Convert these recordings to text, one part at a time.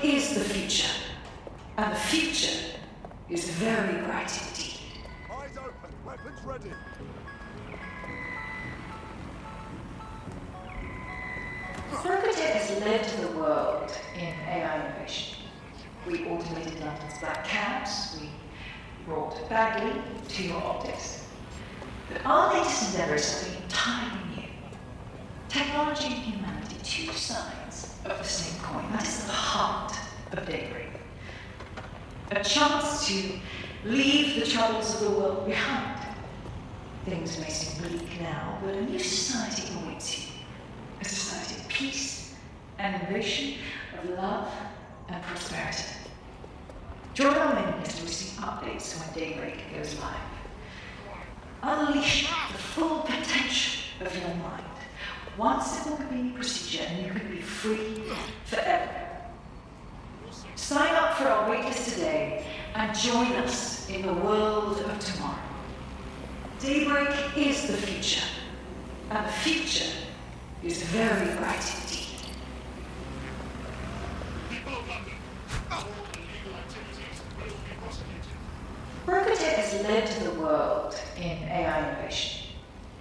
is the future, and the future is very bright indeed. Eyes open, weapons ready. Fergatet has led the world in AI innovation. We automated London's black cabs, we brought Bagley to your optics. But our latest endeavors have been entirely new. Technology and humanity, two sides of the same coin. That is the heart of Daybreak. A chance to leave the troubles of the world behind. Things may seem bleak now, but a new society awaits you. A society of peace and innovation, of love and prosperity. Join our mailing list to receive updates when Daybreak goes live. Unleash the full potential of your mind. One simple convenient procedure and you can be free forever. Sign up for our waitlist today and join us in the world of tomorrow. Daybreak is the future, and the future is very bright indeed. Fergatet has led the world in AI innovation.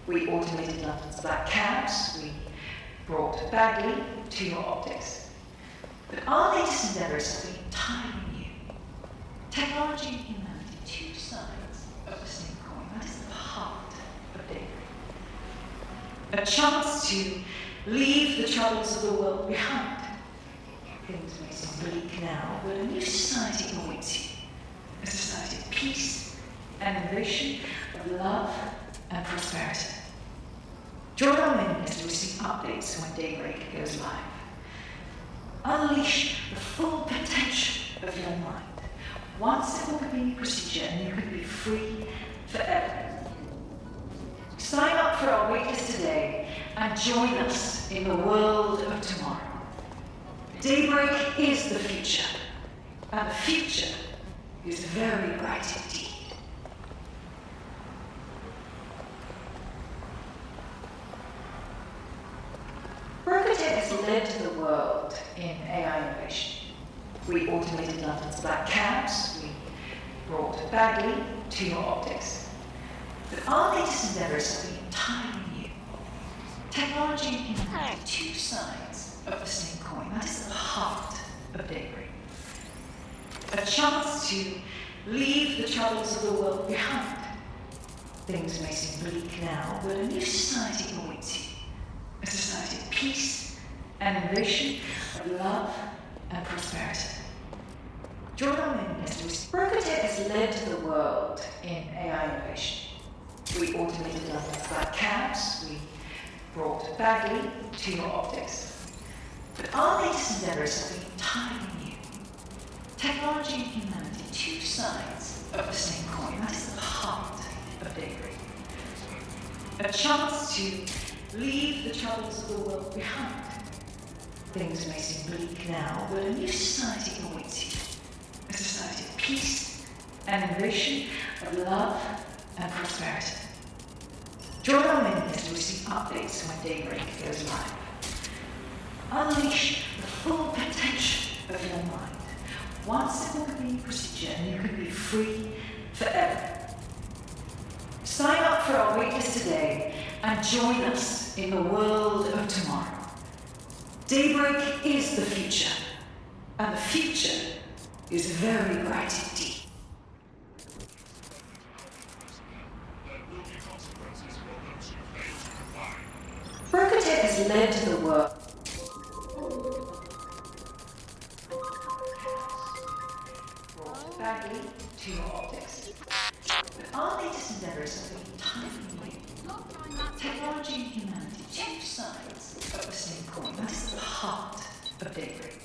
We automated London's black cabs, we brought Bagley to your optics. But our latest endeavors have been entirely new. Technology and humanity, two sides of the same coin. That is the heart of Daybreak. A chance to leave the troubles of the world behind. Things may seem bleak now, but a new society awaits you. A society of peace and innovation, of love and prosperity. Join our mailing list to receive updates when Daybreak goes live. Unleash the full potential of your mind. One simple convenient procedure and you can be free forever. Sign up for our waitlist today and join us in the world of tomorrow. Daybreak is the future, and the future is very bright indeed. Fergatet has led the world in AI innovation. We automated London's black cabs, we brought Bagley to your optics. But our latest endeavors have been entirely new. Technology and humanity, two sides of the same coin. That is the heart of Daybreak. A chance to leave the troubles of the world behind. Things may seem bleak now, but a new society awaits you. A society of peace and innovation, of love and prosperity. Join our mailing list. Fergatet has led the world in AI innovation. We automated London's black cabs, we brought Bagley to your optics. But our latest endeavors have been entirely new. Technology and humanity, two sides of the same coin. That is the heart of Daybreak. A chance to leave the troubles of the world behind. Things may seem bleak now, but a new society awaits you. A society of peace and innovation, of love and prosperity. Join our mailing list to receive updates when Daybreak goes live. Unleash the full potential of your mind. One simple convenient procedure and you can be free forever. Sign up for our waitlist today and join us in the world of tomorrow. Daybreak is the future, and the future is very bright indeed. Fergatet has led the world. Brought Bagley to your optics. But our latest endeavors have been entirely new. Technology and humanity, two sides of the same coin. That is the heart of Daybreak.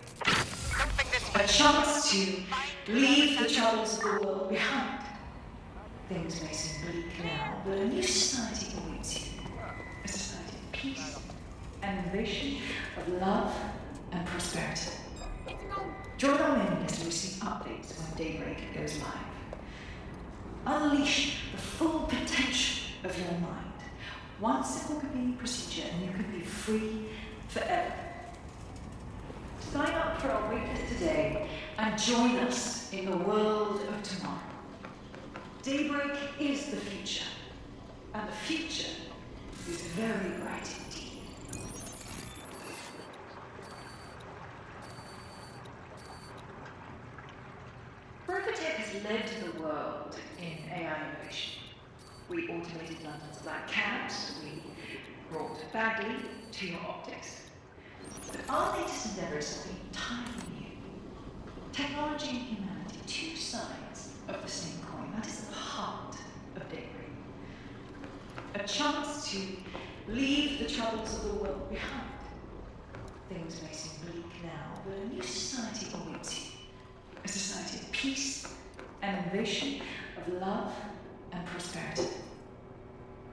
A chance to leave the troubles of the world behind. Things may seem bleak now, but a new society awaits you. A society of peace and innovation, of love and prosperity. Join our mailing list to receive updates when Daybreak goes live. Unleash the full potential of your mind. One simple convenient procedure and you can be free forever. Sign up for our waitlist today and join us in the world of tomorrow. Daybreak is the future, and the future is very bright indeed. Brokotech has led the world in AI innovation. We automated London's black cabs, we brought Bagley to your optics. But our latest endeavour is something entirely new. Technology and humanity, two sides of the same coin. That is the heart of Daybreak. A chance to leave the troubles of the world behind. Things may seem bleak now, but a new society awaits you. A society of peace and innovation, of love and prosperity.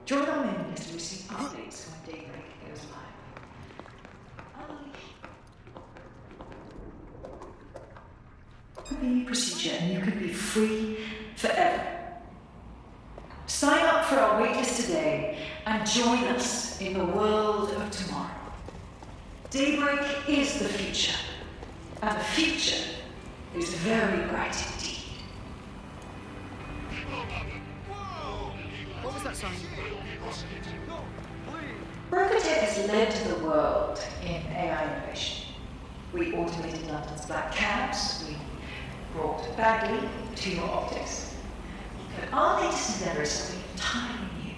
Join our mailing list to receive updates when Daybreak goes live. Unleash the procedure and you can be free forever. Sign up for our waitlist today and join us in the world of tomorrow. Daybreak is the future, and the future is very bright indeed. What was that sign? Brokotech has led the world in AI innovation. We automated London's black cabs, we brought Bagley to your optics. But our latest endeavour is something entirely new.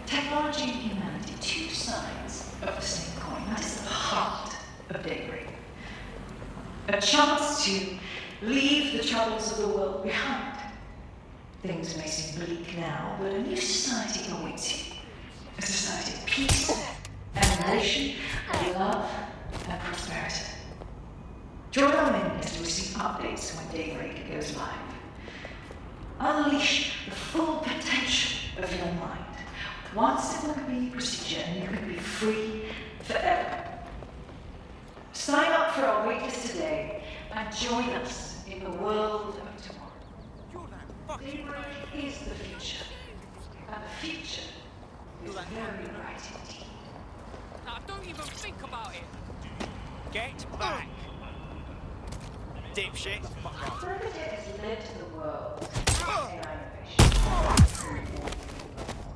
Technology and humanity, two sides of the same coin. That is the heart of Daybreak. A chance to leave the troubles of the world behind. Things may seem bleak now, but a new society awaits you. A society of peace and innovation, of love and prosperity. Join our mailing list to receive updates when Daybreak goes live. Unleash the full potential of your mind. One simple convenient procedure and you can be free forever. Sign up for our waitlist today and join us in the world of tomorrow. Daybreak is the future, and the future is very bright indeed. Now, don't even think about it. Get back. Dipshit. Brokotech has led the world in AI innovation.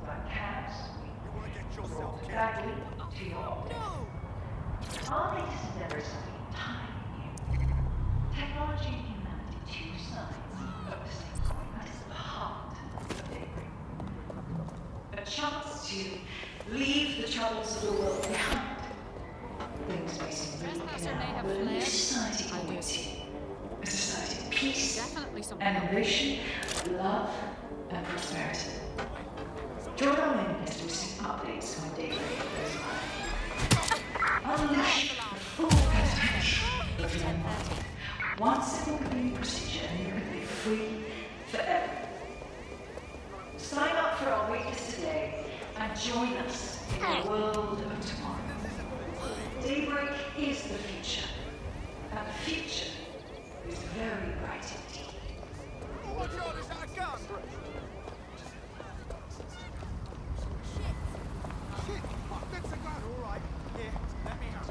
Black cabs, You want to get brought yourself killed? Bagley to your optics. No. Our latest endeavour is something entirely new. Technology and humanity, two sides of the same coin. That is the heart of Daybreak. A chance to leave the troubles of the world behind. Things may seem bleak Trespasser may now, have but a new fled. society awaits you. A society of peace Definitely something. and innovation, of love and prosperity. Join our mailing list to receive updates when Daybreak goes live. Unleash the full potential of your mind. One simple convenient procedure and you can be free forever. Sign up for our waitlist today and join us in the world of tomorrow. Daybreak is the future, and the future is very bright indeed. Oh my god, is that a gun? Shit! Fuck, that's a gun, alright. Here, let me out.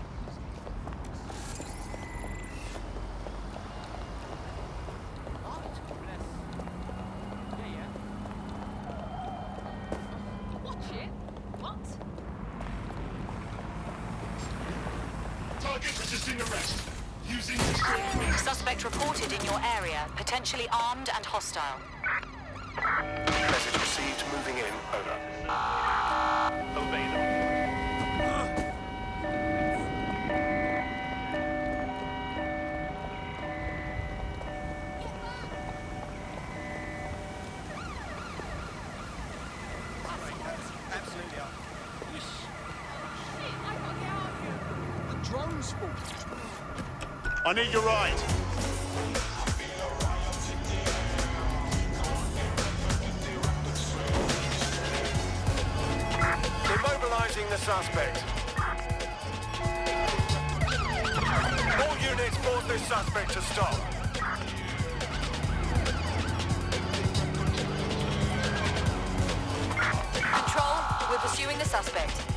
Watch it? What? Target resisting arrest. Using Suspect reported in your area, potentially armed and hostile. Message received, moving in, over. Obey them. Absolutely up. Shit, I gotta get out of here. The drone's fault. I need your ride. Immobilizing the suspect. All units force this suspect to stop. Control, we're pursuing the suspect.